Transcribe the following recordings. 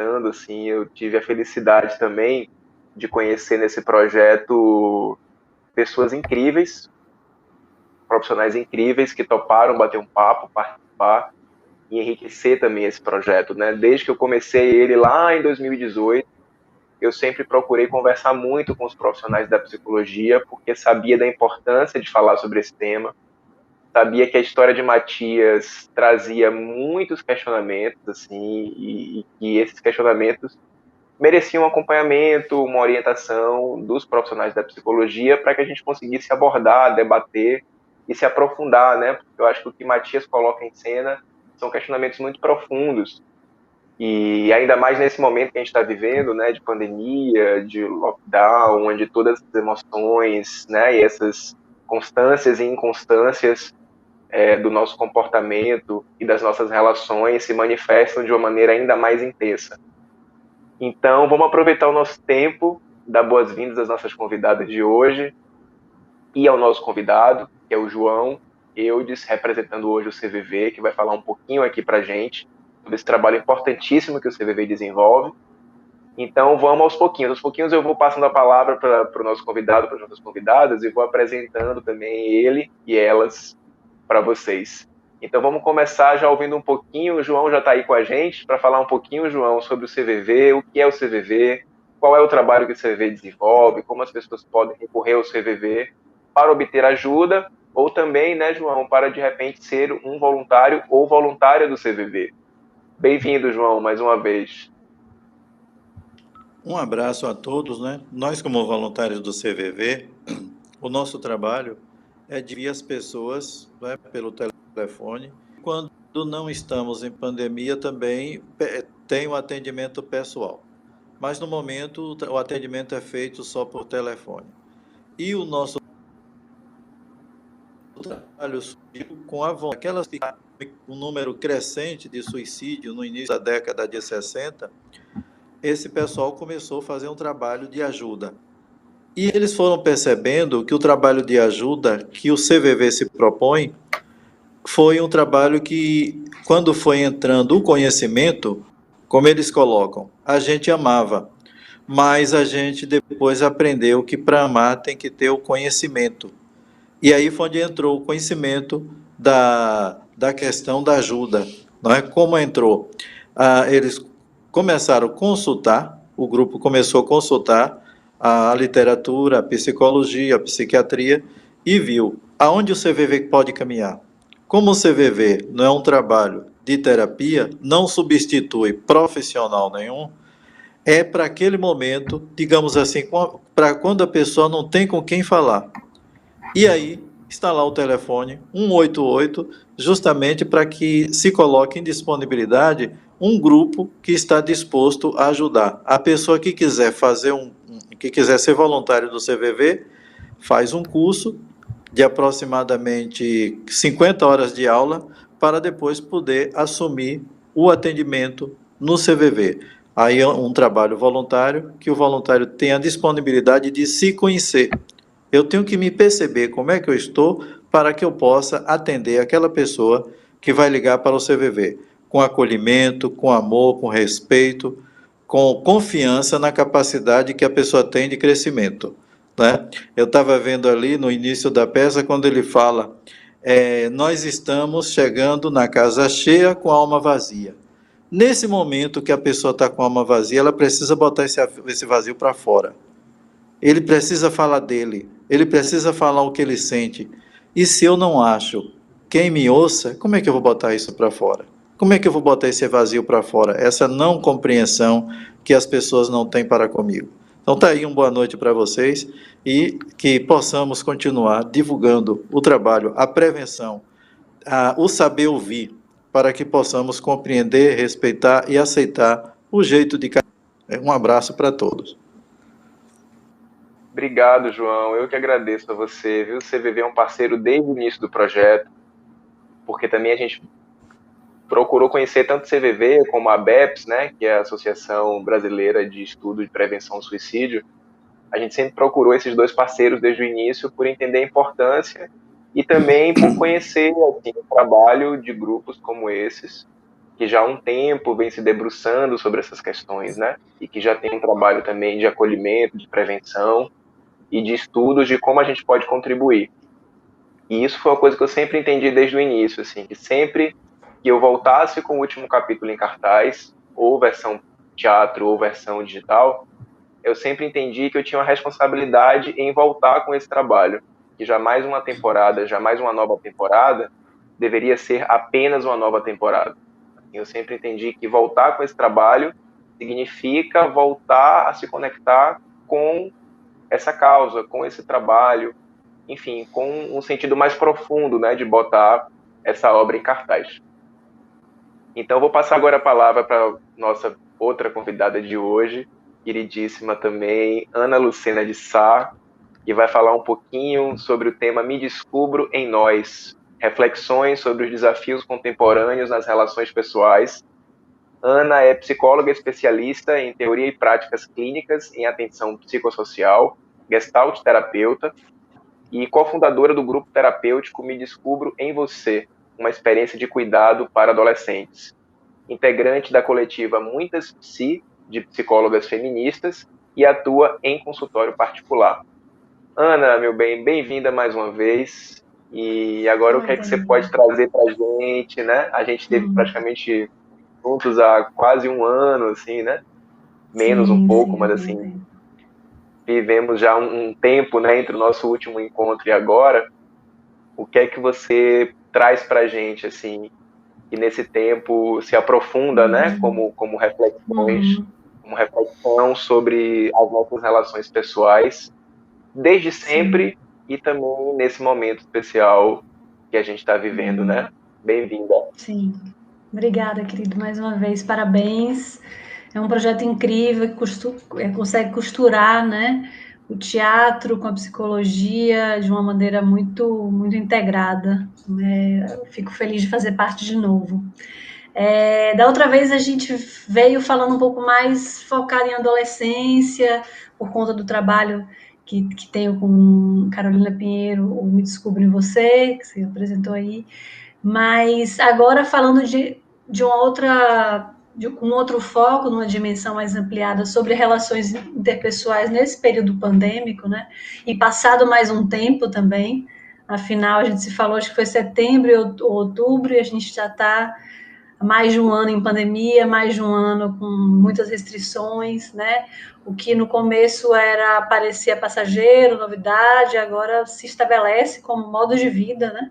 comentando, assim, eu tive a felicidade também de conhecer nesse projeto pessoas incríveis, profissionais incríveis que toparam bater um papo, participar e enriquecer também esse projeto, né? Desde que eu comecei ele lá em 2018, eu sempre procurei conversar muito com os profissionais da psicologia, porque sabia da importância de falar sobre esse tema, sabia que a história de Matias trazia muitos questionamentos, assim, e que esses questionamentos mereciam um acompanhamento, uma orientação dos profissionais da psicologia para que a gente conseguisse abordar, debater e se aprofundar, né? Porque eu acho que o que Matias coloca em cena são questionamentos muito profundos e ainda mais nesse momento que a gente está vivendo, né, de pandemia, de lockdown, onde todas as emoções, né, e essas constâncias e inconstâncias do nosso comportamento e das nossas relações se manifestam de uma maneira ainda mais intensa. Então, vamos aproveitar o nosso tempo, dar boas-vindas às nossas convidadas de hoje e ao nosso convidado, que é o João Eudes, representando hoje o CVV, que vai falar um pouquinho aqui para a gente sobre esse trabalho importantíssimo que o CVV desenvolve. Então, vamos aos pouquinhos. Aos pouquinhos eu vou passando a palavra para o nosso convidado, para as nossas convidadas, e vou apresentando também ele e elas para vocês. Então vamos começar já ouvindo um pouquinho, o João já está aí com a gente, para falar um pouquinho, João, sobre o CVV, o que é o CVV, qual é o trabalho que o CVV desenvolve, como as pessoas podem recorrer ao CVV para obter ajuda, ou também, né, João, para de repente ser um voluntário ou voluntária do CVV. Bem-vindo, João, mais uma vez. Um abraço a todos, né? Nós, como voluntários do CVV, o nosso trabalho é de as pessoas, né, pelo telefone. Quando não estamos em pandemia, também tem o atendimento pessoal. Mas no momento o atendimento é feito só por telefone. E o nosso trabalho surgiu com a vontade. Aquelas um número crescente de suicídio no início da década de 60, esse pessoal começou a fazer um trabalho de ajuda. E eles foram percebendo que o trabalho de ajuda que o CVV se propõe foi um trabalho que, quando foi entrando o conhecimento, como eles colocam, a gente amava, mas a gente depois aprendeu que para amar tem que ter o conhecimento. E aí foi onde entrou o conhecimento da questão da ajuda. Não é? Como entrou? Eles começaram a consultar, o grupo começou a consultar a literatura, a psicologia, a psiquiatria, e viu aonde o CVV pode caminhar. Como o CVV não é um trabalho de terapia, não substitui profissional nenhum, é para aquele momento, digamos assim, para quando a pessoa não tem com quem falar. E aí está lá o telefone 188, justamente para que se coloque em disponibilidade um grupo que está disposto a ajudar. A pessoa que quiser que quiser ser voluntário do CVV, faz um curso de aproximadamente 50 horas de aula para depois poder assumir o atendimento no CVV. Aí é um trabalho voluntário que o voluntário tem a disponibilidade de se conhecer. Eu tenho que me perceber como é que eu estou para que eu possa atender aquela pessoa que vai ligar para o CVV, com acolhimento, com amor, com respeito, com confiança na capacidade que a pessoa tem de crescimento, né? Eu estava vendo ali no início da peça, quando ele fala, nós estamos chegando na casa cheia com a alma vazia. Nesse momento que a pessoa está com a alma vazia, ela precisa botar esse vazio para fora. Ele precisa falar dele, ele precisa falar o que ele sente. E se eu não acho quem me ouça, como é que eu vou botar isso para fora? Como é que eu vou botar esse vazio para fora? Essa não compreensão que as pessoas não têm para comigo. Então tá aí uma boa noite para vocês e que possamos continuar divulgando o trabalho, a prevenção, o saber ouvir, para que possamos compreender, respeitar e aceitar o jeito de cada um. Um abraço para todos. Obrigado, João. Eu que agradeço a você, viu? O CVV é um parceiro desde o início do projeto, porque também a gente procurou conhecer tanto o CVV como a ABEPS, né, que é a Associação Brasileira de Estudo de Prevenção ao Suicídio. A gente sempre procurou esses dois parceiros desde o início por entender a importância e também por conhecer assim, o trabalho de grupos como esses, que já há um tempo vem se debruçando sobre essas questões, né? E que já tem um trabalho também de acolhimento, de prevenção e de estudos de como a gente pode contribuir. E isso foi uma coisa que eu sempre entendi desde o início, assim, que sempre que eu voltasse com o último capítulo em cartaz, ou versão teatro ou versão digital, eu sempre entendi que eu tinha uma responsabilidade em voltar com esse trabalho, que jamais uma temporada, jamais uma nova temporada deveria ser apenas uma nova temporada. Eu sempre entendi que voltar com esse trabalho significa voltar a se conectar com essa causa, com esse trabalho, enfim, com um sentido mais profundo, né, de botar essa obra em cartaz. Então, eu vou passar agora a palavra para nossa outra convidada de hoje, queridíssima também, Ana Lucena de Sá, que vai falar um pouquinho sobre o tema Me Descubro em Nós, reflexões sobre os desafios contemporâneos nas relações pessoais. Ana é psicóloga especialista em teoria e práticas clínicas em atenção psicossocial, gestalt terapeuta e cofundadora do grupo terapêutico Me Descubro em Você, uma experiência de cuidado para adolescentes. Integrante da coletiva Muitas Psi, de psicólogas feministas, e atua em consultório particular. Ana, meu bem, bem-vinda mais uma vez. E agora o que é que você pode trazer para a gente, né? A gente esteve praticamente juntos há quase um ano, assim, né? Menos um pouco, mas assim, vivemos já um tempo, né, entre o nosso último encontro e agora. O que é que você traz para a gente, assim, que nesse tempo se aprofunda, né, como reflexões, como reflexão sobre as nossas relações pessoais, desde sempre e também nesse momento especial que a gente está vivendo, né? Bem-vinda. Sim. Obrigada, querido, mais uma vez, parabéns. É um projeto incrível que consegue costurar, né, o teatro com a psicologia de uma maneira muito, muito integrada. Eu fico feliz de fazer parte de novo. Da outra vez a gente veio falando um pouco mais focado em adolescência, por conta do trabalho que tenho com Carolina Pinheiro, o Me Descubro em Você, que você apresentou aí. Mas agora falando de um outro foco, numa dimensão mais ampliada sobre relações interpessoais nesse período pandêmico, né? E passado mais um tempo também, afinal a gente se falou, acho que foi setembro ou outubro, e a gente já está há mais de um ano em pandemia, mais de um ano com muitas restrições, né? O que no começo parecia passageiro, novidade, agora se estabelece como modo de vida, né?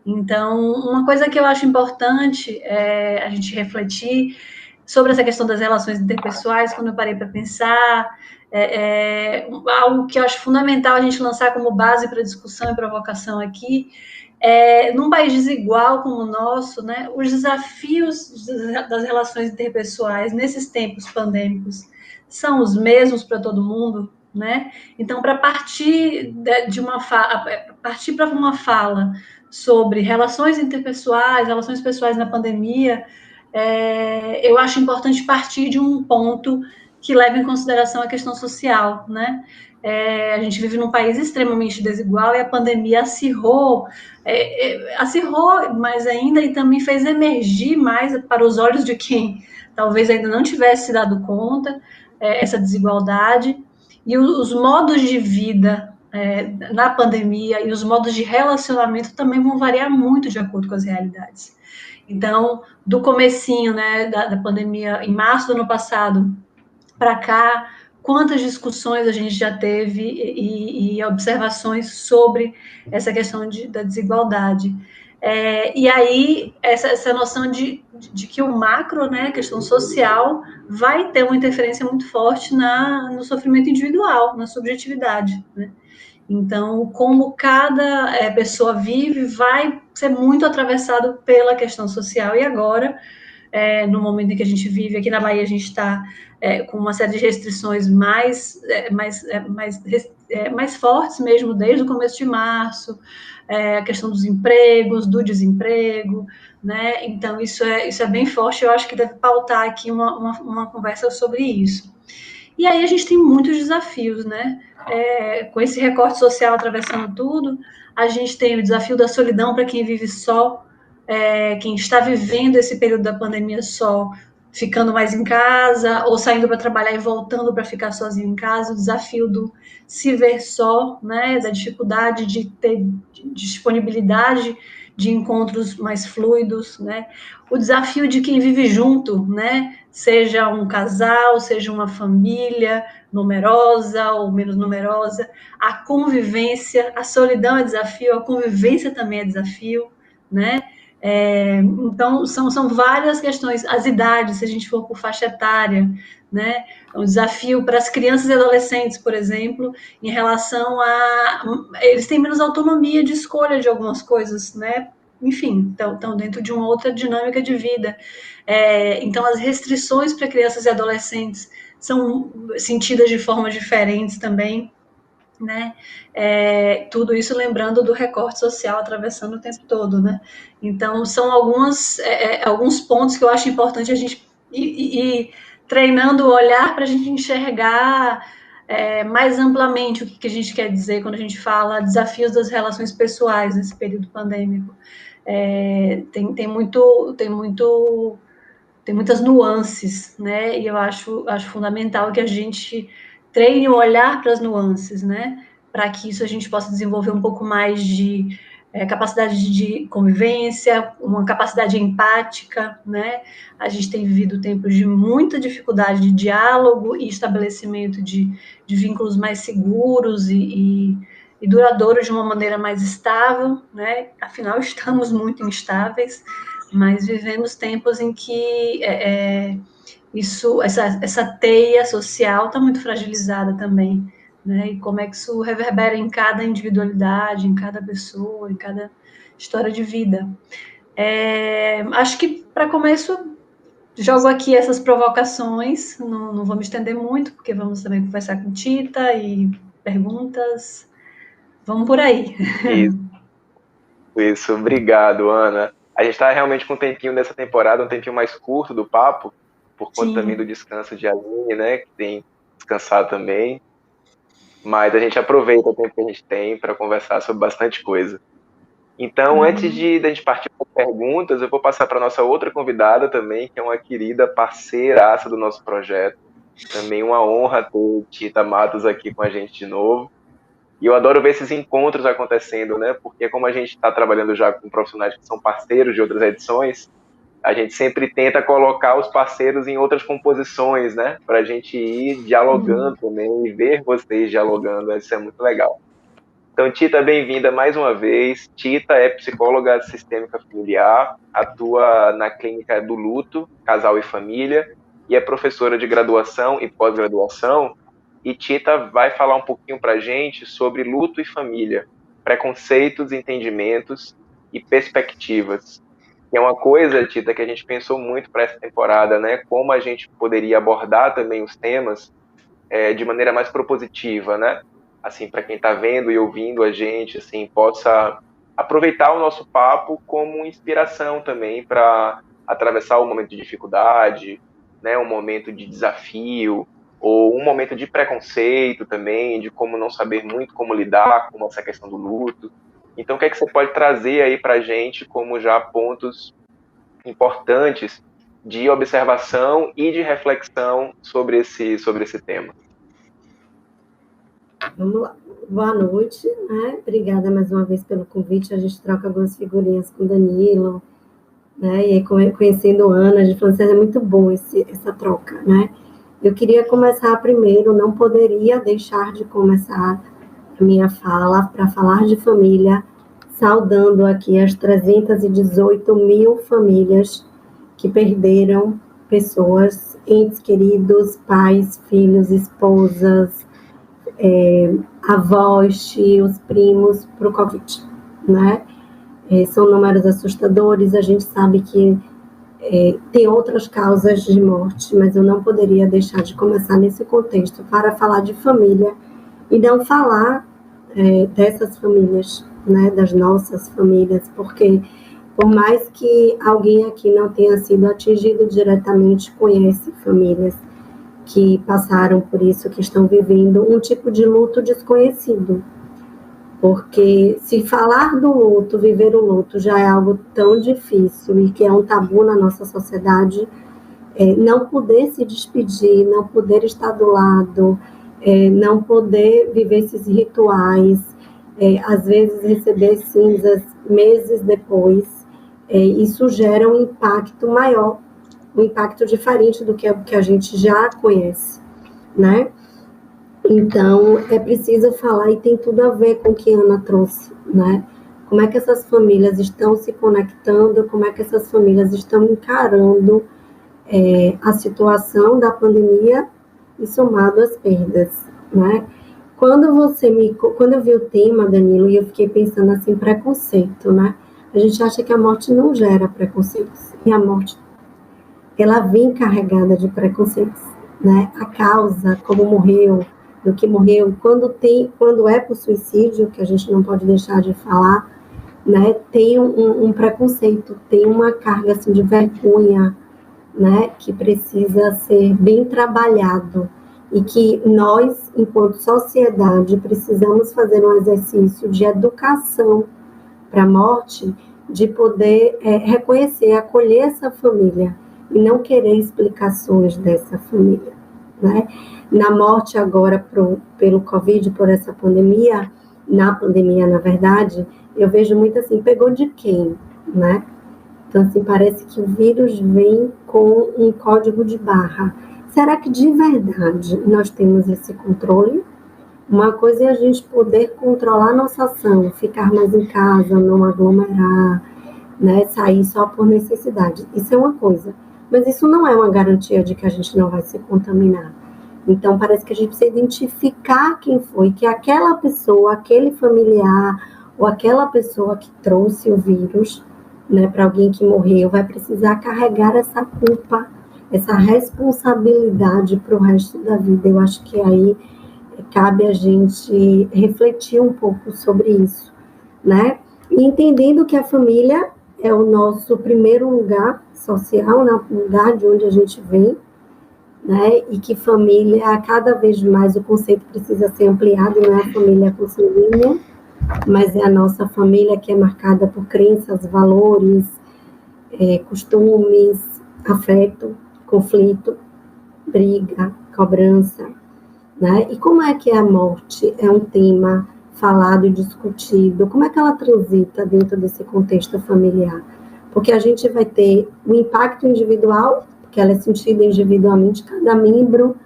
Então, uma coisa que eu acho importante é a gente refletir sobre essa questão das relações interpessoais, quando eu parei para pensar, algo que eu acho fundamental a gente lançar como base para discussão e provocação aqui, num país desigual como o nosso, né, os desafios das relações interpessoais nesses tempos pandêmicos são os mesmos para todo mundo, né? Então, para partir para uma fala sobre relações interpessoais, relações pessoais na pandemia, eu acho importante partir de um ponto que leva em consideração a questão social, né? A gente vive num país extremamente desigual e a pandemia acirrou, mais ainda e também fez emergir mais para os olhos de quem talvez ainda não tivesse se dado conta essa desigualdade e os modos de vida na pandemia e os modos de relacionamento também vão variar muito de acordo com as realidades. Então, do comecinho, né, da pandemia, em março do ano passado, para cá, quantas discussões a gente já teve e observações sobre essa questão da desigualdade. E aí, essa noção de que o macro, né, a questão social, vai ter uma interferência muito forte no sofrimento individual, na subjetividade, né? Então, como cada pessoa vive, vai ser muito atravessado pela questão social. E agora, no momento em que a gente vive, aqui na Bahia, a gente está com uma série de restrições mais fortes mesmo, desde o começo de março, a questão dos empregos, do desemprego, né? Então, isso é bem forte, eu acho que deve pautar aqui uma conversa sobre isso. E aí a gente tem muitos desafios, né? Com esse recorte social atravessando tudo, a gente tem o desafio da solidão para quem vive só, quem está vivendo esse período da pandemia só, ficando mais em casa, ou saindo para trabalhar e voltando para ficar sozinho em casa, o desafio do se ver só, né, da dificuldade de ter disponibilidade de encontros mais fluidos, né, o desafio de quem vive junto, né, seja um casal, seja uma família numerosa ou menos numerosa, a convivência, a solidão é desafio, a convivência também é desafio, né, então, são várias questões. As idades, se a gente for por faixa etária, né? Um desafio para as crianças e adolescentes, por exemplo, em relação a... Eles têm menos autonomia de escolha de algumas coisas, né? Enfim, estão dentro de uma outra dinâmica de vida. Então, as restrições para crianças e adolescentes são sentidas de formas diferentes também, né? Tudo isso lembrando do recorte social atravessando o tempo todo, né? Então, são alguns pontos que eu acho importante a gente ir treinando o olhar para a gente enxergar mais amplamente o que a gente quer dizer quando a gente fala desafios das relações pessoais nesse período pandêmico. Tem muitas nuances, né? E eu acho fundamental que a gente treine o olhar para as nuances, né? Para que isso a gente possa desenvolver um pouco mais de capacidade de convivência, uma capacidade empática, né? A gente tem vivido tempos de muita dificuldade de diálogo e estabelecimento de vínculos mais seguros e duradouros de uma maneira mais estável, né? Afinal, estamos muito instáveis, mas vivemos tempos em que essa teia social está muito fragilizada também, né? E como é que isso reverbera em cada individualidade, em cada pessoa, em cada história de vida. Acho que, para começo, jogo aqui essas provocações, não vou me estender muito, porque vamos também conversar com Tita e perguntas. Vamos por aí. Isso, obrigado, Ana. A gente está realmente com um tempinho nessa temporada, um tempinho mais curto do papo, por conta também do descanso de Aline, né, que tem descansado também. Mas a gente aproveita o tempo que a gente tem para conversar sobre bastante coisa. Então, antes de a gente partir para perguntas, eu vou passar para a nossa outra convidada também, que é uma querida parceiraça do nosso projeto. Também uma honra ter Tita Matos aqui com a gente de novo. E eu adoro ver esses encontros acontecendo, né? Porque como a gente está trabalhando já com profissionais que são parceiros de outras edições, a gente sempre tenta colocar os parceiros em outras composições, né? Para a gente ir dialogando também e ver vocês dialogando. Isso é muito legal. Então, Tita, bem-vinda mais uma vez. Tita é psicóloga sistêmica familiar, atua na clínica do luto, casal e família, e é professora de graduação e pós-graduação. E Tita vai falar um pouquinho para a gente sobre luto e família, preconceitos, entendimentos e perspectivas. Que é uma coisa, Tita, que a gente pensou muito para essa temporada, né? Como a gente poderia abordar também os temas de maneira mais propositiva, né? Assim, para quem está vendo e ouvindo a gente, assim, possa aproveitar o nosso papo como inspiração também para atravessar um momento de dificuldade, né? Um momento de desafio, ou um momento de preconceito também, de como não saber muito como lidar com essa questão do luto. Então, o que é que você pode trazer aí para a gente como já pontos importantes de observação e de reflexão sobre esse tema? Vamos lá. Boa noite, né? Obrigada mais uma vez pelo convite. A gente troca algumas figurinhas com o Danilo, né? E aí, conhecendo a Ana, a gente falou assim, é muito bom essa troca, né? Eu queria começar primeiro, não poderia deixar de começar a minha fala para falar de família, saudando aqui as 318 mil famílias que perderam pessoas, entes queridos, pais, filhos, esposas, avós, tios, primos, para o Covid, né? São números assustadores, a gente sabe que tem outras causas de morte, mas eu não poderia deixar de começar nesse contexto para falar de família e não falar dessas famílias, né, das nossas famílias, porque por mais que alguém aqui não tenha sido atingido diretamente, conhece famílias que passaram por isso, que estão vivendo um tipo de luto desconhecido. Porque se falar do luto, viver o luto, já é algo tão difícil e que é um tabu na nossa sociedade, não poder se despedir, não poder estar do lado, não poder viver esses rituais, às vezes receber cinzas meses depois, isso gera um impacto maior, um impacto diferente do que a gente já conhece, né? Então, é preciso falar, e tem tudo a ver com o que a Ana trouxe, né? Como é que essas famílias estão se conectando, como é que essas famílias estão encarando a situação da pandemia e somado às perdas, né? Quando eu vi o tema, Danilo, e eu fiquei pensando assim, preconceito, né? A gente acha que a morte não gera preconceitos, e a morte, ela vem carregada de preconceitos, né? A causa, como morreu, do que morreu, quando é por suicídio, que a gente não pode deixar de falar, né? Tem um preconceito, tem uma carga assim, de vergonha, né? Que precisa ser bem trabalhado e que nós, enquanto sociedade, precisamos fazer um exercício de educação para a morte, de poder reconhecer, acolher essa família e não querer explicações dessa família, né? Na morte agora pelo Covid, por essa pandemia, na pandemia, na verdade, eu vejo muito assim, pegou de quem, né? Então, assim, parece que o vírus vem com um código de barra. Será que de verdade nós temos esse controle? Uma coisa é a gente poder controlar nossa ação, ficar mais em casa, não aglomerar, né, sair só por necessidade. Isso é uma coisa. Mas isso não é uma garantia de que a gente não vai se contaminar. Então, parece que a gente precisa identificar quem foi, que aquela pessoa, aquele familiar, ou aquela pessoa que trouxe o vírus, né, para alguém que morreu, vai precisar carregar essa culpa, essa responsabilidade para o resto da vida. Eu acho que aí cabe a gente refletir um pouco sobre isso, né? E entendendo que a família é o nosso primeiro lugar social, né, o lugar de onde a gente vem, né? E que família, cada vez mais o conceito precisa ser ampliado, não é a família consanguínea, mas é a nossa família que é marcada por crenças, valores, costumes, afeto, conflito, briga, cobrança, né? E como é que a morte é um tema falado e discutido? Como é que ela transita dentro desse contexto familiar? Porque a gente vai ter o impacto individual, porque ela é sentida individualmente, cada membro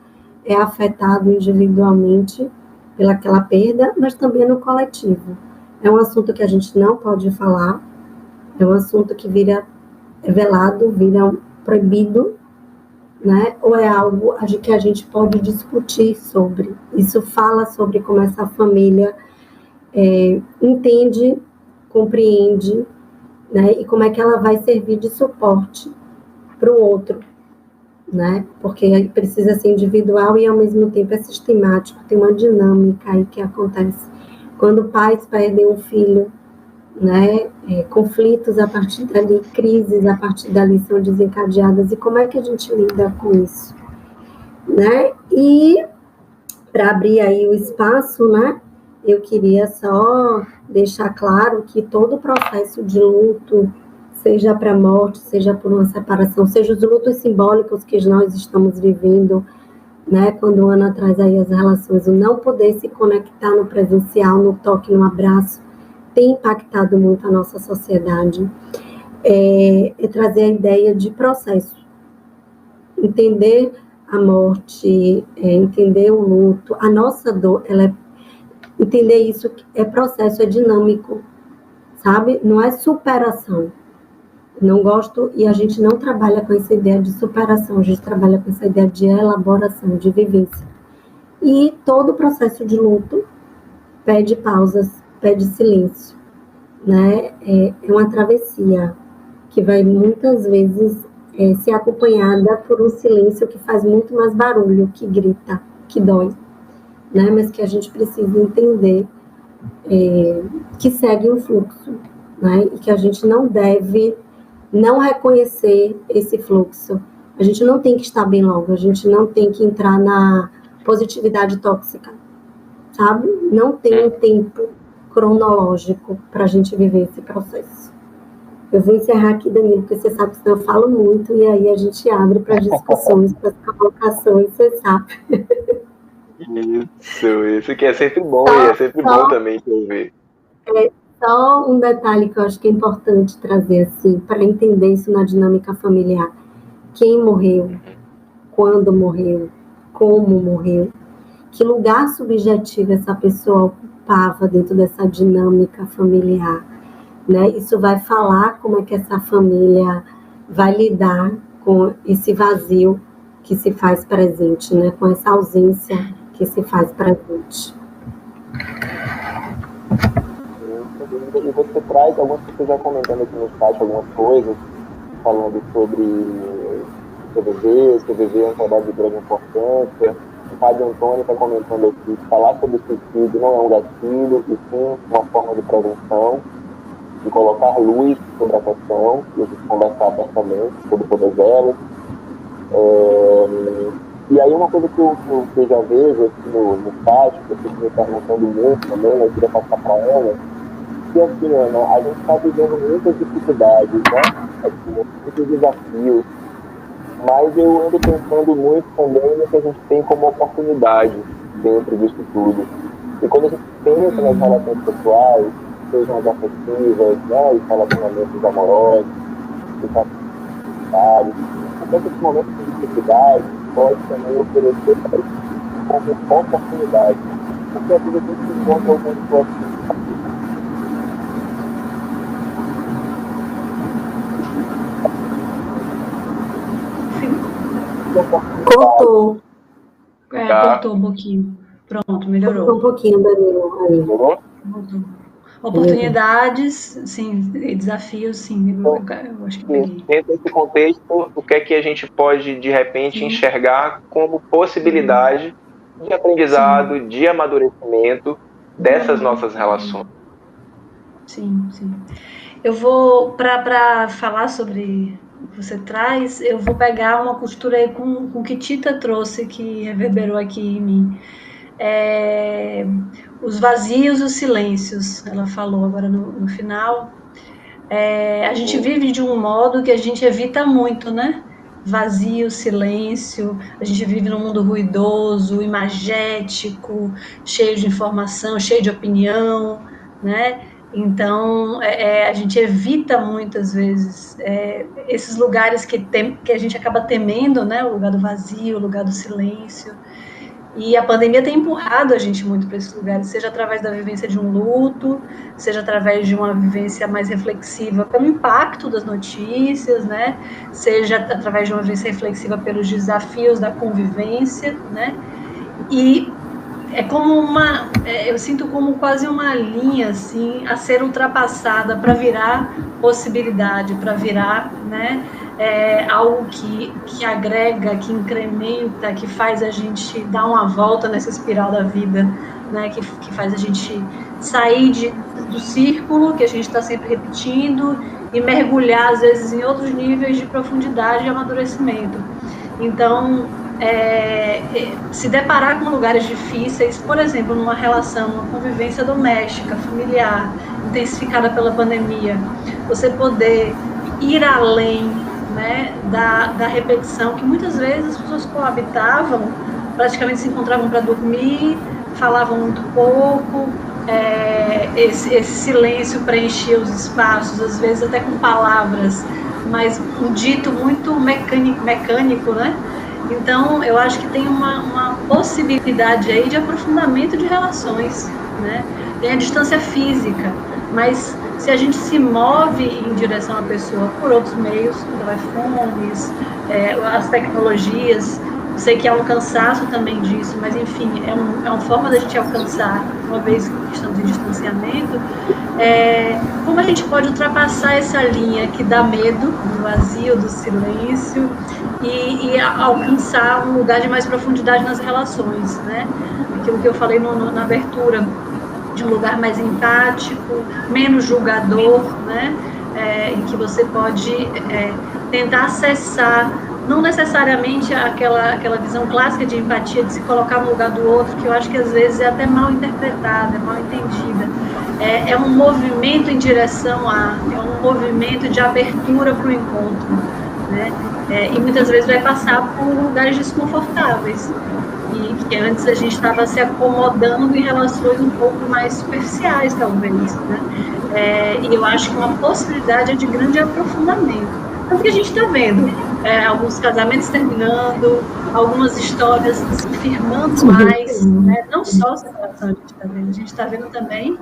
é afetado individualmente pelaquela perda, mas também no coletivo. É um assunto que a gente não pode falar, é um assunto que vira velado, vira proibido, né? Ou é algo que a gente pode discutir sobre. Isso fala sobre como essa família entende, compreende, né? E como é que ela vai servir de suporte para o outro, né? Porque precisa ser individual e ao mesmo tempo é sistemático, tem uma dinâmica aí que acontece. Quando pais perdem um filho, né? Conflitos a partir dali, crises a partir dali são desencadeadas, e como é que a gente lida com isso, né? E para abrir aí o espaço, né? Eu queria só deixar claro que todo o processo de luto, seja para a morte, seja por uma separação, seja os lutos simbólicos que nós estamos vivendo, né? Quando a Ana traz aí as relações, o não poder se conectar no presencial, no toque, no abraço, tem impactado muito a nossa sociedade. É trazer a ideia de processo, entender a morte, entender o luto, a nossa dor, entender isso é processo, é dinâmico, sabe? Não é superação. Não gosto, e a gente não trabalha com essa ideia de superação, a gente trabalha com essa ideia de elaboração, de vivência. E todo o processo de luto pede pausas, pede silêncio, né? É uma travessia que vai muitas vezes ser acompanhada por um silêncio que faz muito mais barulho, que grita, que dói, né? Mas que a gente precisa entender que segue um fluxo, né? E que a gente não deve não reconhecer esse fluxo. A gente não tem que estar bem logo, a gente não tem que entrar na positividade tóxica, sabe? Não tem um tempo cronológico para a gente viver esse processo. Eu vou encerrar aqui, Danilo, porque você sabe que eu falo muito, e aí a gente abre para discussões, para colocações, você sabe. Isso que é sempre bom, e é sempre bom também te ouvir. Só um detalhe que eu acho que é importante trazer, assim, para entender isso na dinâmica familiar. Quem morreu, quando morreu, como morreu, que lugar subjetivo essa pessoa ocupava dentro dessa dinâmica familiar, né? Isso vai falar como é que essa família vai lidar com esse vazio que se faz presente, né? Com essa ausência que se faz presente. E você traz, algumas pessoas já comentando aqui no chat algumas coisas, falando sobre CVV é um trabalho de grande importância. O Padre Antônio está comentando aqui que falar sobre suicídio não é um gatilho, e sim uma forma de prevenção, de colocar luz sobre a questão, e a gente conversar abertamente sobre todas elas. E aí uma coisa que eu já vejo aqui no chat, que eu fico me perguntando muito também, eu queria passar para ela, que assim, Ana, a gente está vivendo muitas dificuldades, né? Muitos desafios, mas eu ando pensando muito também no que a gente tem como oportunidade dentro disso tudo. E quando a gente pensa nas relações pessoais, sejam as afetivas, né, os relacionamentos amorosos, os familiares, até que esse momento de dificuldade pode também oferecer para isso como oportunidade. Porque às vezes a gente encontra algumas situações. Cortou. Cortou um pouquinho. Pronto, melhorou. Cortou um pouquinho, Danilo. Aí. Melhorou? Voltou. Oportunidades, sim, e desafios, sim, eu acho que peguei. Dentro desse contexto, o que é que a gente pode, de repente, enxergar como possibilidade de aprendizado, de amadurecimento dessas nossas relações? Sim. Eu vou, para falar sobre o que você traz, eu vou pegar uma costura aí com o que Tita trouxe, que reverberou aqui em mim. Os vazios e os silêncios, ela falou agora no final. A gente vive de um modo que a gente evita muito, né? Vazio, silêncio, a gente vive num mundo ruidoso, imagético, cheio de informação, cheio de opinião, né? Então, a gente evita muitas vezes esses lugares que a gente acaba temendo, né? O lugar do vazio, o lugar do silêncio. E a pandemia tem empurrado a gente muito para esses lugares, seja através da vivência de um luto, seja através de uma vivência mais reflexiva pelo impacto das notícias, né? Seja através de uma vivência reflexiva pelos desafios da convivência, né? E é como eu sinto como quase uma linha assim a ser ultrapassada para virar possibilidade, para virar, né? Algo que agrega, que incrementa, que faz a gente dar uma volta nessa espiral da vida, né? Que faz a gente sair do círculo que a gente está sempre repetindo e mergulhar às vezes em outros níveis de profundidade e amadurecimento. Então, se deparar com lugares difíceis, por exemplo, numa relação, uma convivência doméstica, familiar, intensificada pela pandemia, você poder ir além, né, da repetição, que muitas vezes as pessoas coabitavam, praticamente se encontravam para dormir, falavam muito pouco, esse silêncio preenchia os espaços, às vezes até com palavras, mas um dito muito mecânico, né? Então, eu acho que tem uma possibilidade aí de aprofundamento de relações, né? Tem a distância física, mas se a gente se move em direção à pessoa por outros meios, telefones, as tecnologias, eu sei que há um cansaço também disso, mas enfim, é uma forma da gente alcançar, uma vez que estamos em distanciamento, como a gente pode ultrapassar essa linha que dá medo, do vazio, do silêncio, e alcançar um lugar de mais profundidade nas relações, né? Aquilo que eu falei na abertura, de um lugar mais empático, menos julgador, né? Em que você pode tentar acessar não necessariamente aquela visão clássica de empatia, de se colocar no lugar do outro, que eu acho que às vezes é até mal interpretada, é mal entendida. É um movimento em direção é um movimento de abertura para o encontro, né? E muitas vezes vai passar por lugares desconfortáveis, e que antes a gente estava se acomodando em relações um pouco mais superficiais, talvez, né? E eu acho que uma possibilidade é de grande aprofundamento. Tanto que a gente está vendo alguns casamentos terminando, algumas histórias se firmando mais, né? Não só essa relação a gente está vendo também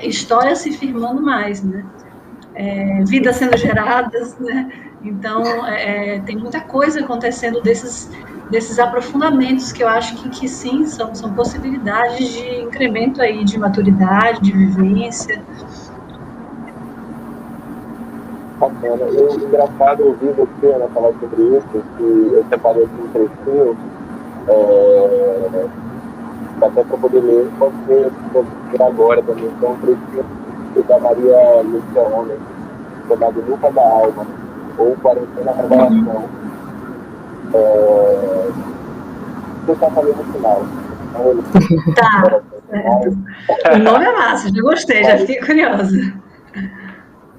histórias se firmando mais, né? Vidas sendo geradas, né? Então, tem muita coisa acontecendo desses aprofundamentos que eu acho que sim, são possibilidades de incremento aí de maturidade, de vivência. Bacana. Engraçado ouvir você, Ana, falar sobre isso, que eu separei aqui um trechinho, até para poder ler, pode ser agora também, então um trechinho da Maria Lúcia Homem, chamado Lupa da Alma, ou Quarentena Revelação. Você está falando no final. Tá. O nome é massa, já gostei, já fiquei curiosa.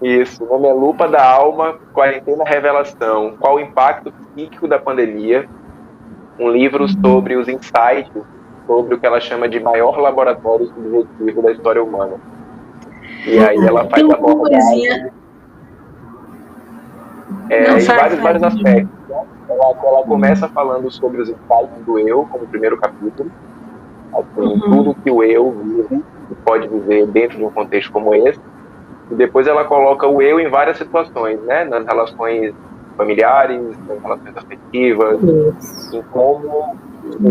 Isso, o nome é Lupa da Alma, Quarentena Revelação. Qual o impacto psíquico da pandemia? Um livro sobre os insights, sobre o que ela chama de maior laboratório subjetivo da história humana. E aí ela faz a abordagem em vários aspectos. Né? Ela começa falando sobre os insights do eu, como primeiro capítulo. Assim, tudo que o eu vive e pode viver dentro de um contexto como esse. E depois ela coloca o eu em várias situações, né? Nas relações familiares, nas relações afetivas, em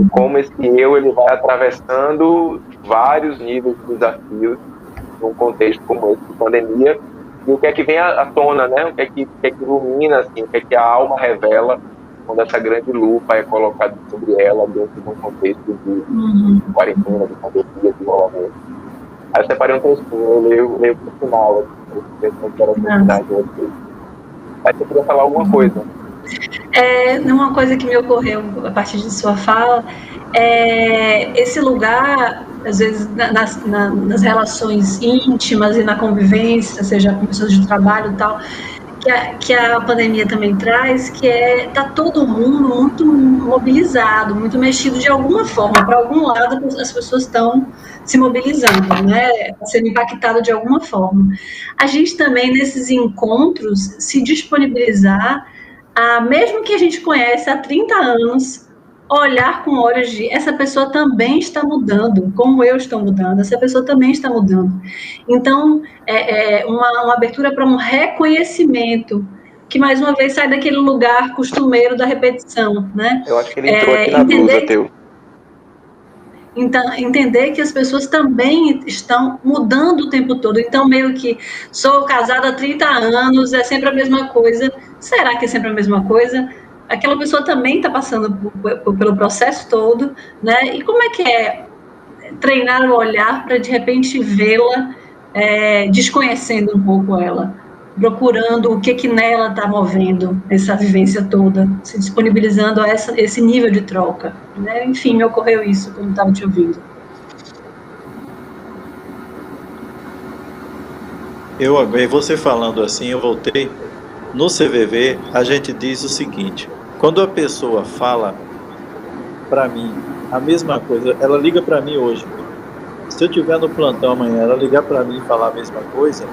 como esse eu ele vai atravessando vários níveis de desafios num contexto como esse de pandemia, e o que é que vem à tona, né? O que é que ilumina, assim, o que é que a alma revela quando essa grande lupa é colocada sobre ela dentro de um contexto de quarentena, de pandemia, de isolamento. Aí eu separei um textinho, eu leio pro final, Mas você queria falar alguma coisa? Uma coisa que me ocorreu a partir de sua fala, esse lugar, às vezes, nas relações íntimas e na convivência, seja com pessoas de trabalho e tal, que a pandemia também traz, que tá todo mundo muito mobilizado, muito mexido de alguma forma, para algum lado as pessoas estão se mobilizando, né, sendo impactado de alguma forma. A gente também, nesses encontros, se disponibilizar mesmo que a gente conhece há 30 anos, olhar com olhos de essa pessoa também está mudando, como eu estou mudando, essa pessoa também está mudando. Então, uma abertura para um reconhecimento, que mais uma vez sai daquele lugar costumeiro da repetição, né? Eu acho que ele entrou aqui na blusa, teu. Então, entender que as pessoas também estão mudando o tempo todo. Então, meio que sou casada há 30 anos, é sempre a mesma coisa. Será que é sempre a mesma coisa? Aquela pessoa também está passando pelo processo todo, né? E como é que é treinar o olhar para, de repente, vê-la desconhecendo um pouco ela, procurando o que nela está movendo essa vivência toda, se disponibilizando a esse nível de troca, né? Enfim, me ocorreu isso quando estava te ouvindo. Você falando assim, eu voltei. No CVV, a gente diz o seguinte: quando a pessoa fala para mim a mesma coisa, ela liga para mim hoje. Se eu estiver no plantão amanhã, ela ligar para mim e falar a mesma coisa,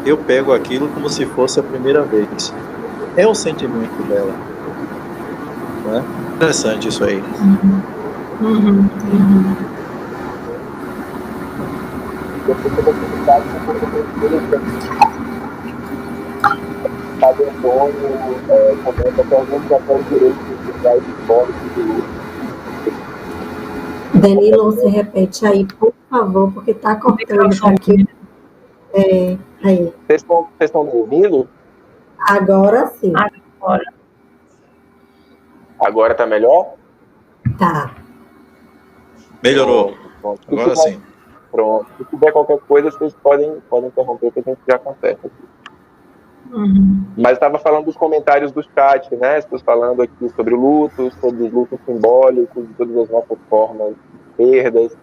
eu pego aquilo como se fosse a primeira vez. É o sentimento dela. Né? Interessante isso aí. Padre Antônio comenta que alguns já têm direitos sociais históricos. Danilo, você repete aí, por favor, porque está cortando aqui. Aí. Vocês estão me ouvindo? Agora sim. Agora tá melhor? Tá. Melhorou. Pronto. Agora sim. Pronto. Se tiver qualquer coisa, vocês podem interromper, que a gente já acontece aqui. Mas estava falando dos comentários do chat, né? Estou falando aqui sobre o luto, sobre os lutos simbólicos, de todas as nossas formas de perdas.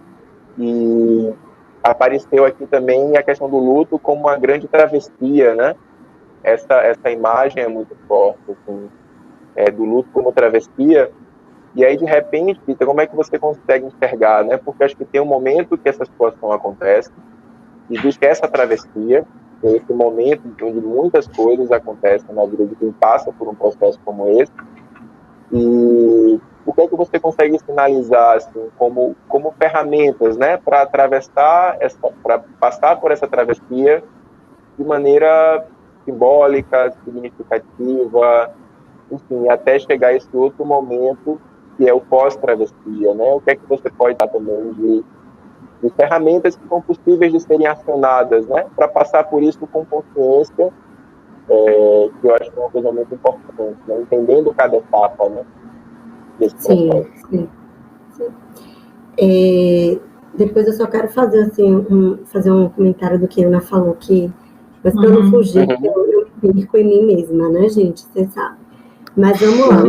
E apareceu aqui também a questão do luto como uma grande travessia, né? Essa imagem é muito forte, assim, do luto como travessia. E aí, de repente, como é que você consegue enxergar, né? Porque acho que tem um momento que essa situação acontece, existe essa travessia, é esse momento onde muitas coisas acontecem na vida de quem passa por um processo como esse. E o que é que você consegue sinalizar, assim, como ferramentas, né, para atravessar para passar por essa travessia de maneira simbólica, significativa, enfim, até chegar a esse outro momento que é o pós-travessia, né? O que é que você pode dar também de ferramentas que são possíveis de serem acionadas, né, para passar por isso com consciência, que eu acho que é uma coisa muito importante, né? Entendendo cada etapa, né, desse processo. Sim. Depois eu só quero fazer assim, fazer um comentário do que a Ana falou, mas para eu não fugir, eu perco em mim mesma, né, gente? Vocês sabem. Mas vamos lá.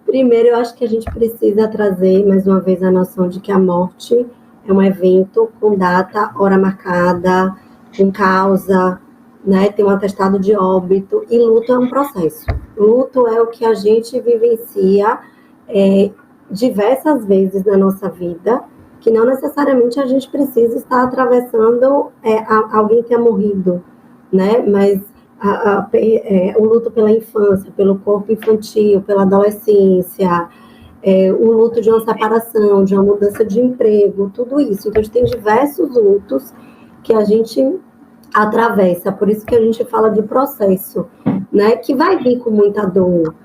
Primeiro, eu acho que a gente precisa trazer, mais uma vez, a noção de que a morte é um evento com data, hora marcada, com causa, né? Tem um atestado de óbito, e luto é um processo. Luto é o que a gente vivencia diversas vezes na nossa vida, que não necessariamente a gente precisa estar atravessando alguém que é morrido, né? Mas o luto pela infância, pelo corpo infantil, pela adolescência, o luto de uma separação, de uma mudança de emprego, tudo isso. Então, a gente tem diversos lutos que a gente atravessa, por isso que a gente fala de processo, né, que vai vir com muita dor.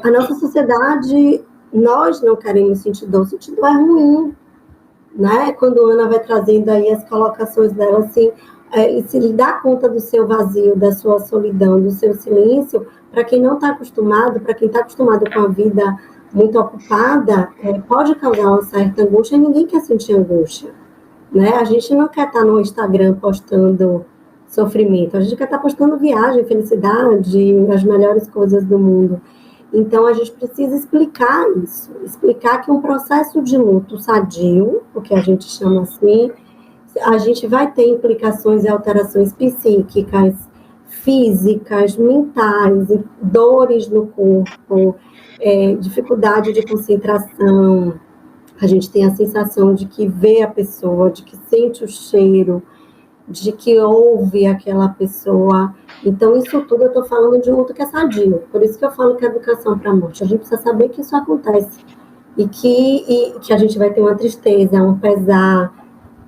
A nossa sociedade, nós não queremos sentir dor é ruim, né? Quando a Ana vai trazendo aí as colocações dela, assim, se dar conta do seu vazio, da sua solidão, do seu silêncio, para quem não está acostumado, para quem está acostumado com a vida muito ocupada, pode causar uma certa angústia, e ninguém quer sentir angústia, né? A gente não quer estar no Instagram postando sofrimento, a gente quer estar postando viagem, felicidade, as melhores coisas do mundo. Então, a gente precisa explicar isso, explicar que um processo de luto sadio, o que a gente chama assim, a gente vai ter implicações e alterações psíquicas, físicas, mentais, dores no corpo, dificuldade de concentração. A gente tem a sensação de que vê a pessoa, de que sente o cheiro, de que ouve aquela pessoa. Então, isso tudo eu estou falando de um luto que é sadio. Por isso que eu falo que é educação para a morte. A gente precisa saber que isso acontece. E que a gente vai ter uma tristeza, um pesar,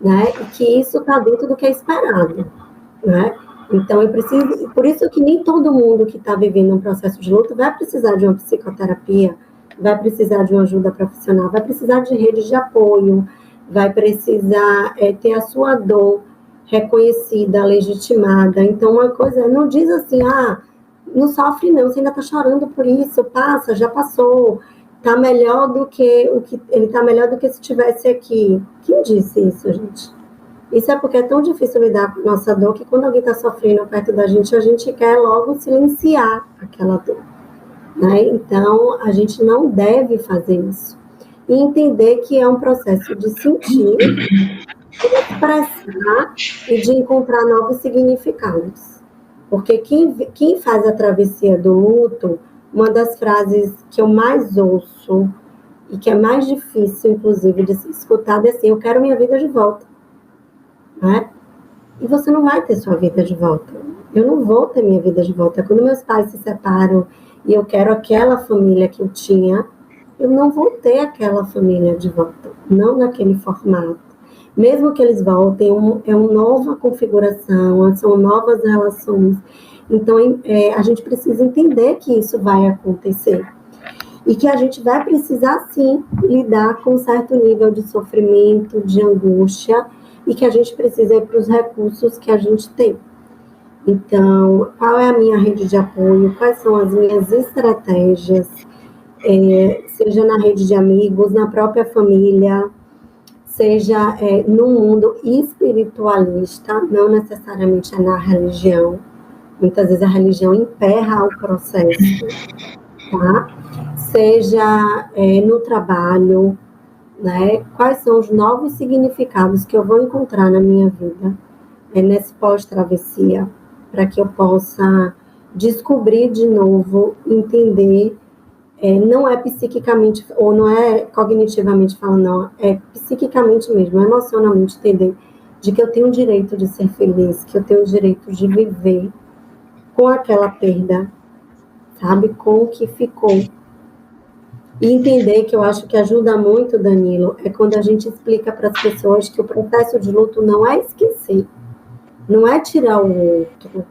né? E que isso está dentro do que é esperado, né? Então, por isso que nem todo mundo que está vivendo um processo de luto vai precisar de uma psicoterapia, vai precisar de uma ajuda profissional, vai precisar de redes de apoio, vai precisar ter a sua dor reconhecida, legitimada. Então, uma coisa, não diz assim, não sofre não, você ainda está chorando por isso, passa, já passou, está melhor do que ele está melhor do que se estivesse aqui. Quem disse isso, gente? Isso é porque é tão difícil lidar com a nossa dor que quando alguém está sofrendo perto da gente, a gente quer logo silenciar aquela dor, né? Então, a gente não deve fazer isso. E entender que é um processo de sentir, de expressar e de encontrar novos significados. Porque quem faz a travessia do luto, uma das frases que eu mais ouço e que é mais difícil, inclusive, de se escutar é assim: eu quero minha vida de volta. Né? E você não vai ter sua vida de volta. Eu não vou ter minha vida de volta. Quando meus pais se separam e eu quero aquela família que eu tinha, eu não vou ter aquela família de volta. Não naquele formato. Mesmo que eles voltem, é uma nova configuração, são novas relações. Então, a gente precisa entender que isso vai acontecer. E que a gente vai precisar, sim, lidar com um certo nível de sofrimento, de angústia, e que a gente precisa ir para os recursos que a gente tem. Então, qual é a minha rede de apoio? Quais são as minhas estratégias? Seja na rede de amigos, na própria família, seja no mundo espiritualista, não necessariamente é na religião, Muitas vezes a religião emperra o processo, tá? Seja no trabalho, né? Quais são os novos significados que eu vou encontrar na minha vida nesse pós-travessia, para que eu possa descobrir de novo, entender, não é psiquicamente, ou não é cognitivamente falando, não, é psiquicamente mesmo, emocionalmente entender de que eu tenho o direito de ser feliz, que eu tenho o direito de viver com aquela perda, sabe, com o que ficou. E entender que eu acho que ajuda muito, Danilo, é quando a gente explica para as pessoas que o processo de luto não é esquecer, não é tirar o outro,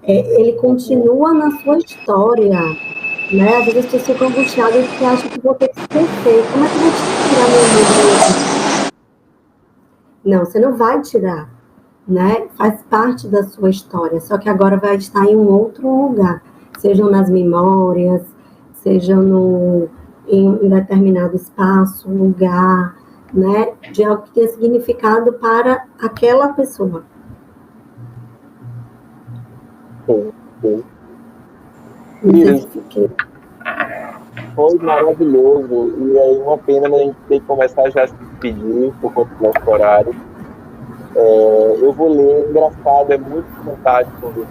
ele continua na sua história, né? Às vezes as pessoas ficam angustiadas e acham que vou ter que esquecer. Como é que eu vou tirar meu medo? Não, você não vai tirar, né? Faz parte da sua história, só que agora vai estar em um outro lugar, sejam nas memórias, sejam em determinado espaço, lugar, né? De algo que tenha significado para aquela pessoa. Sim. Iris, foi maravilhoso. E aí, uma pena a gente ter que começar já a se despedir por conta do nosso horário. Eu vou ler, engraçado, é muito fantástico quando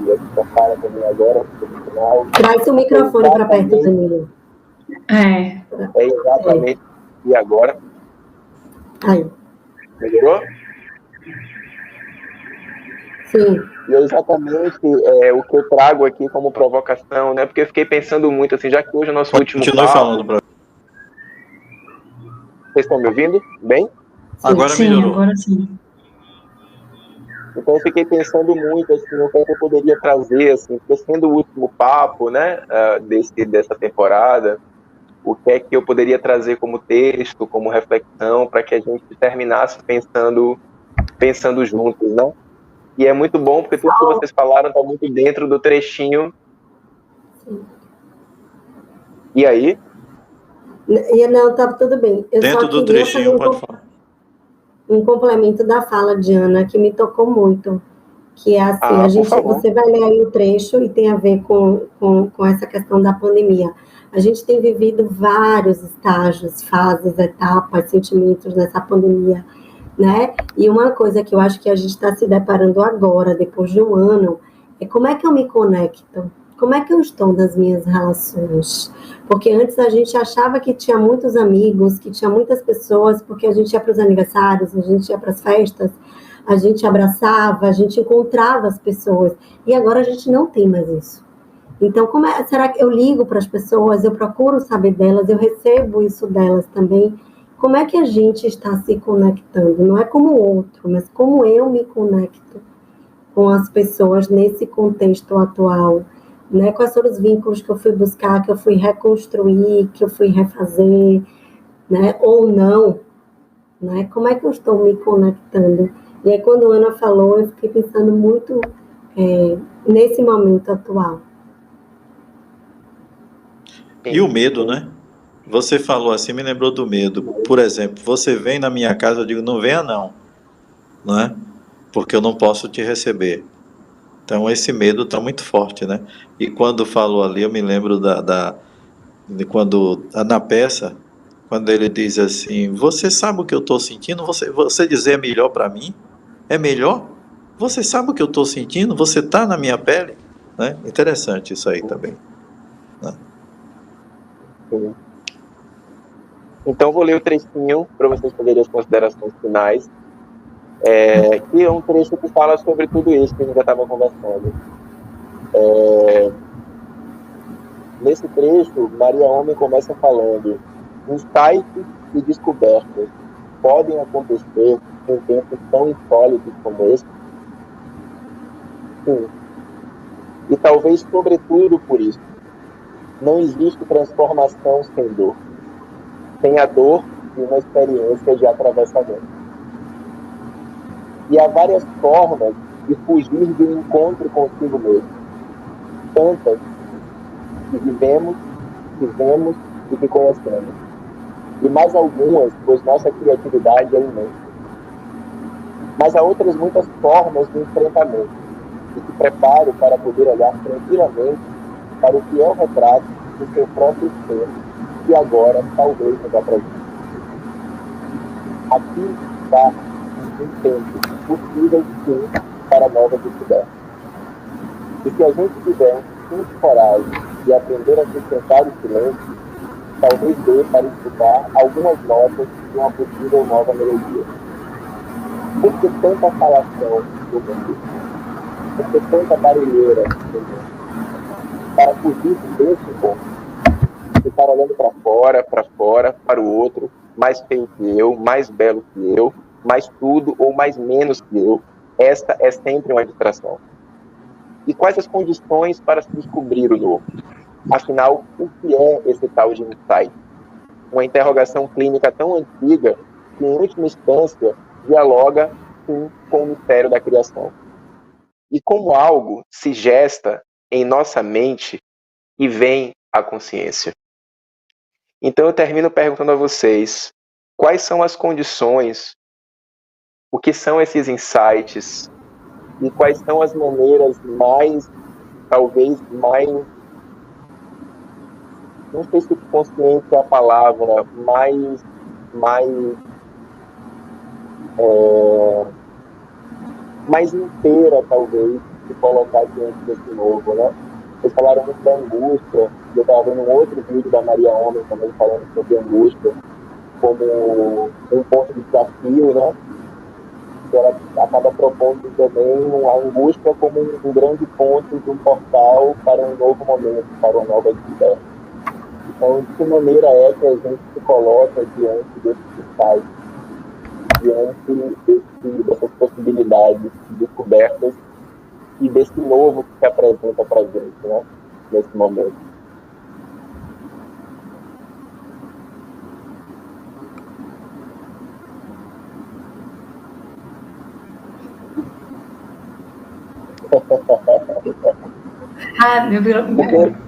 você fala também agora, no final. Traz o microfone para perto, Danilo. É exatamente. E agora? Aí. Melhorou? Sim. E é exatamente o que eu trago aqui como provocação, né? Porque eu fiquei pensando muito, assim, já que hoje é o nosso último Continue papo... falando para. Vocês estão me ouvindo? Bem? Agora melhorou. Agora sim. Então eu fiquei pensando muito, assim, o que eu poderia trazer, assim, porque sendo o último papo, né, dessa temporada, o que é que eu poderia trazer como texto, como reflexão, para que a gente terminasse pensando juntos, né? E é muito bom, porque tudo que vocês falaram está muito dentro do trechinho. E aí? Não, tá tudo bem. Eu dentro do trechinho, pode falar. Um complemento da fala de Ana, que me tocou muito, que é assim, você vai ler aí o trecho e tem a ver com essa questão da pandemia. A gente tem vivido vários estágios, fases, etapas, sentimentos nessa pandemia, né? E uma coisa que eu acho que a gente está se deparando agora, depois de um ano, é como é que eu me conecto? Como é que eu estou nas minhas relações? Porque antes a gente achava que tinha muitos amigos, que tinha muitas pessoas, porque a gente ia para os aniversários, a gente ia para as festas, a gente abraçava, a gente encontrava as pessoas. E agora a gente não tem mais isso. Então, será que eu ligo para as pessoas, eu procuro saber delas, eu recebo isso delas também? Como é que a gente está se conectando? Não é como o outro, mas como eu me conecto com as pessoas nesse contexto atual? Né? Quais foram os vínculos que eu fui buscar, que eu fui reconstruir, que eu fui refazer, né? Ou não, né? Como é que eu estou me conectando? E aí, quando a Ana falou, eu fiquei pensando muito nesse momento atual. E o medo, né? Você falou assim, me lembrou do medo. Por exemplo, você vem na minha casa, eu digo, não venha não, né? Porque eu não posso te receber. Então esse medo está muito forte, né? E quando falou ali, eu me lembro de quando na peça, quando ele diz assim: você sabe o que eu estou sentindo? Você dizer é melhor para mim? É melhor? Você sabe o que eu estou sentindo? Você está na minha pele? Né? Interessante isso aí também. Né? Sim. Então vou ler o trechinho para vocês fazerem as considerações finais. Que é um trecho que fala sobre tudo isso que a gente já estava conversando. Nesse trecho, Maria Homem começa falando: insights e descobertas podem acontecer em tempos tão insólitos como esse? Sim. E talvez, sobretudo por isso, não existe transformação sem dor. Sem a dor de uma experiência de atravessamento. E há várias formas de fugir de um encontro consigo mesmo. Tantas que vivemos e que conhecemos. E mais algumas, pois nossa criatividade é imensa. Mas há outras muitas formas de enfrentamento e de preparo para poder olhar tranquilamente para o que é o retrato do seu próprio ser, que agora talvez nos apresente. Aqui está um tempo possível, sim, para novas descobertas. E se a gente tiver coragem de aprender a sustentar o silêncio, talvez dê para escutar algumas notas de uma possível nova melodia. Por que tanta falação do mundo? Por que tanta barulheira do mundo? Para fugir desse ponto. Ficar olhando para fora, para o outro, mais feio que eu, mais belo que eu, mais tudo ou mais menos que eu. Esta é sempre uma distração. E quais as condições para se descobrir o novo? Afinal, o que é esse tal de insight? Uma interrogação clínica tão antiga que, em última instância, dialoga com o mistério da criação. E como algo se gesta em nossa mente e vem à consciência. Então eu termino perguntando a vocês, quais são as condições, o que são esses insights e quais são as maneiras talvez mais, não sei se consciente é a palavra, mais inteira, talvez, de colocar diante desse novo, né? Vocês falaram muito da angústia, eu estava vendo um outro vídeo da Maria Homem também falando sobre angústia como um ponto de desafio, né? Que ela acaba propondo também a angústia como um grande ponto de um portal para um novo momento, para uma nova descoberta. Então, de que maneira é que a gente se coloca diante desses sites, diante dessas possibilidades descobertas e desse novo que se apresenta para a gente, né, nesse momento?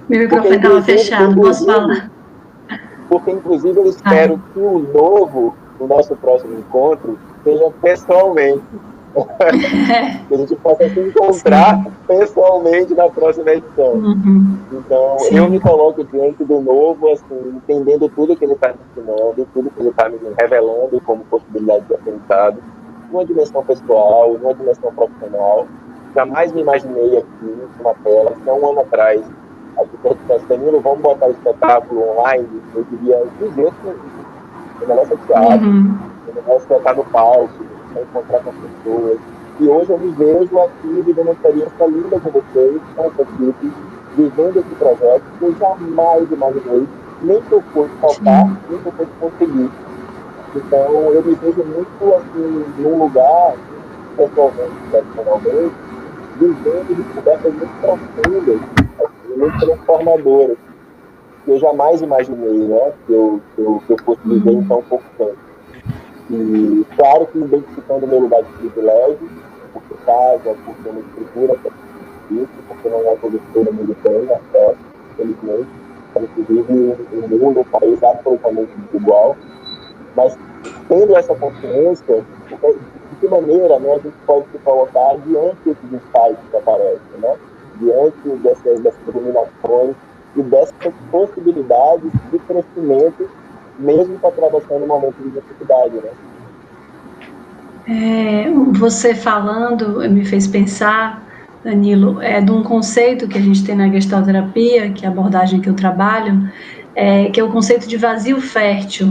Meu microfone estava fechado, posso falar? Porque, inclusive, eu espero que o novo, o nosso próximo encontro, seja pessoalmente. Que a gente possa se encontrar pessoalmente na próxima edição. Uhum. Então, sim, eu me coloco diante do novo, assim, entendendo tudo que ele está me ensinando, tudo que ele está me revelando como possibilidade de aprendizado, numa dimensão pessoal, numa dimensão profissional. Jamais me imaginei aqui numa tela, que há um ano atrás, a gente disse, Danilo, vamos botar o espetáculo online, eu diria, do jeito que o negócio é teatro, o negócio é estar no palco, é encontrar com as pessoas. E hoje eu me vejo aqui vivendo uma experiência linda com vocês, com essa equipe, vivendo esse projeto que eu jamais imaginei, nem que eu fosse faltar, nem que eu fosse conseguir. Então, eu me vejo muito assim, num lugar, pessoalmente, profissionalmente, vivendo descobertas muito profundas, assim, muito transformadoras, que eu jamais imaginei, né, que eu fosse viver em tão pouco tempo. E claro que identificando o meu lugar de privilégio, porque casa, porque uma estrutura para isso, porque não é todo mundo tem acesso, felizmente. A gente vive um mundo, um país absolutamente desigual. Mas tendo essa consciência, de que maneira, né, a gente pode se colocar diante desses insights que aparecem, né? Diante dessas iluminações e dessas possibilidades de crescimento, mesmo que atravessando um momento de dificuldade, né? Você falando me fez pensar, Danilo, de um conceito que a gente tem na gestalterapia, que é a abordagem que eu trabalho, que é o conceito de vazio fértil.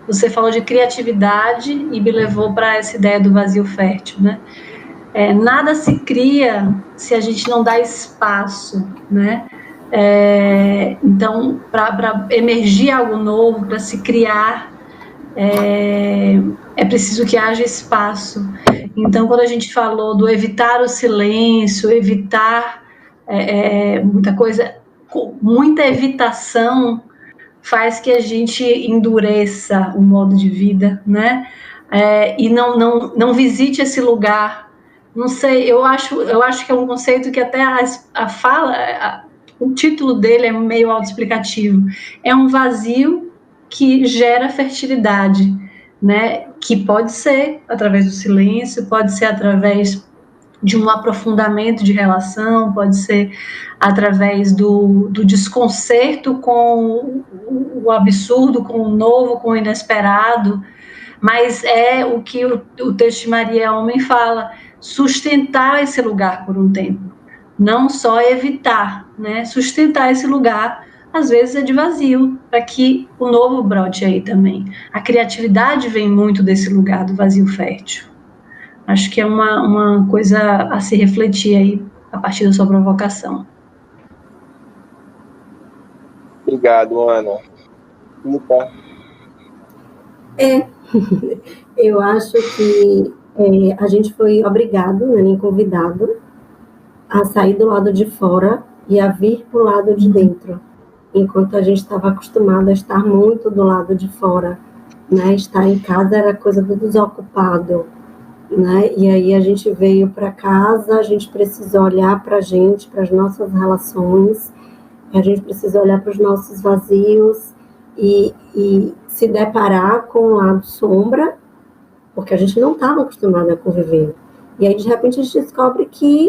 Você falou de criatividade e me levou para essa ideia do vazio fértil, né? Nada se cria se a gente não dá espaço, né? Então, para emergir algo novo, para se criar, é preciso que haja espaço. Então, quando a gente falou do evitar o silêncio, evitar muita coisa, muita evitação faz que a gente endureça o modo de vida, né? E não visite esse lugar. Não sei, eu acho que é um conceito que até a fala, o título dele é meio autoexplicativo. É um vazio que gera fertilidade, né, que pode ser através do silêncio, pode ser através de um aprofundamento de relação, pode ser através do desconcerto com o absurdo, com o novo, com o inesperado, mas é o que o texto de Maria Homem fala, sustentar esse lugar por um tempo, não só evitar, né, sustentar esse lugar, às vezes é de vazio, para que o novo brote aí também. A criatividade vem muito desse lugar do vazio fértil. Acho que é uma coisa a se refletir aí, a partir da sua provocação. Obrigado, Ana. Rita? Eu acho que a gente foi obrigado, né, nem convidado, a sair do lado de fora e a vir para o lado de dentro, enquanto a gente estava acostumado a estar muito do lado de fora, né? Estar em casa era coisa do desocupado, né? E aí a gente veio para casa, a gente precisa olhar para a gente, para as nossas relações, a gente precisa olhar para os nossos vazios e se deparar com o lado sombra, porque a gente não estava acostumado a conviver. E aí, de repente, a gente descobre que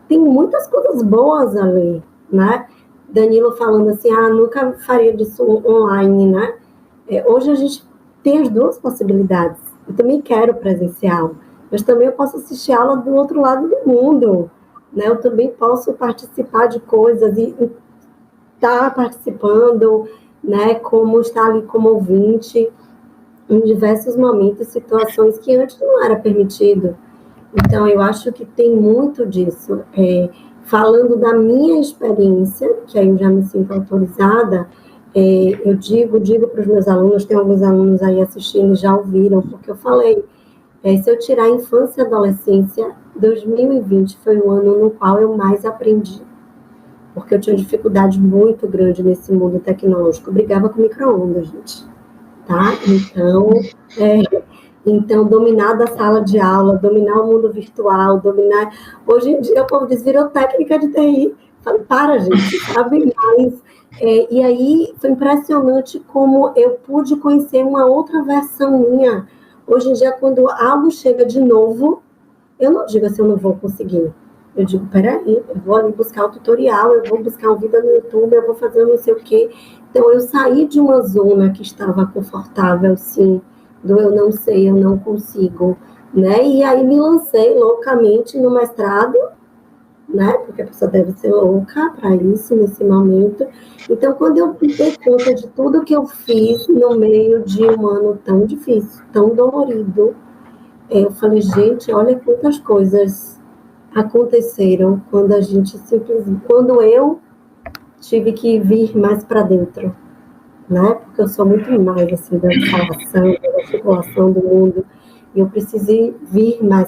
tem muitas coisas boas ali, né? Danilo falando assim, nunca faria disso online, né? Hoje a gente tem as duas possibilidades. Eu também quero presencial, mas também eu posso assistir aula do outro lado do mundo, né? Eu também posso participar de coisas e estar participando, né? Como estar ali como ouvinte em diversos momentos, situações que antes não era permitido. Então, eu acho que tem muito disso. Falando da minha experiência, que aí eu já me sinto autorizada, eu digo para os meus alunos, tem alguns alunos aí assistindo, já ouviram, porque eu falei, se eu tirar a infância e adolescência, 2020 foi o ano no qual eu mais aprendi, porque eu tinha dificuldade muito grande nesse mundo tecnológico, eu brigava com micro-ondas, gente, tá? Então, dominar da sala de aula, dominar o mundo virtual, dominar... Hoje em dia, o povo diz, virou técnica de TI. Falei, para, gente, sabe mais. E aí, foi impressionante como eu pude conhecer uma outra versão minha. Hoje em dia, quando algo chega de novo, eu não digo assim, eu não vou conseguir. Eu digo, peraí, eu vou ali buscar o tutorial, eu vou buscar um vídeo no YouTube, eu vou fazer não sei o quê. Então, eu saí de uma zona que estava confortável, sim, do eu não sei, eu não consigo, né? E aí me lancei loucamente no mestrado, né? Porque a pessoa deve ser louca para isso, nesse momento. Então, quando eu me dei conta de tudo que eu fiz no meio de um ano tão difícil, tão dolorido, eu falei, gente, olha quantas coisas aconteceram quando a gente simplesmente... Quando eu tive que vir mais para dentro, né? Porque eu sou muito mais, assim, da observação, da articulação do mundo, e eu precisei vir mais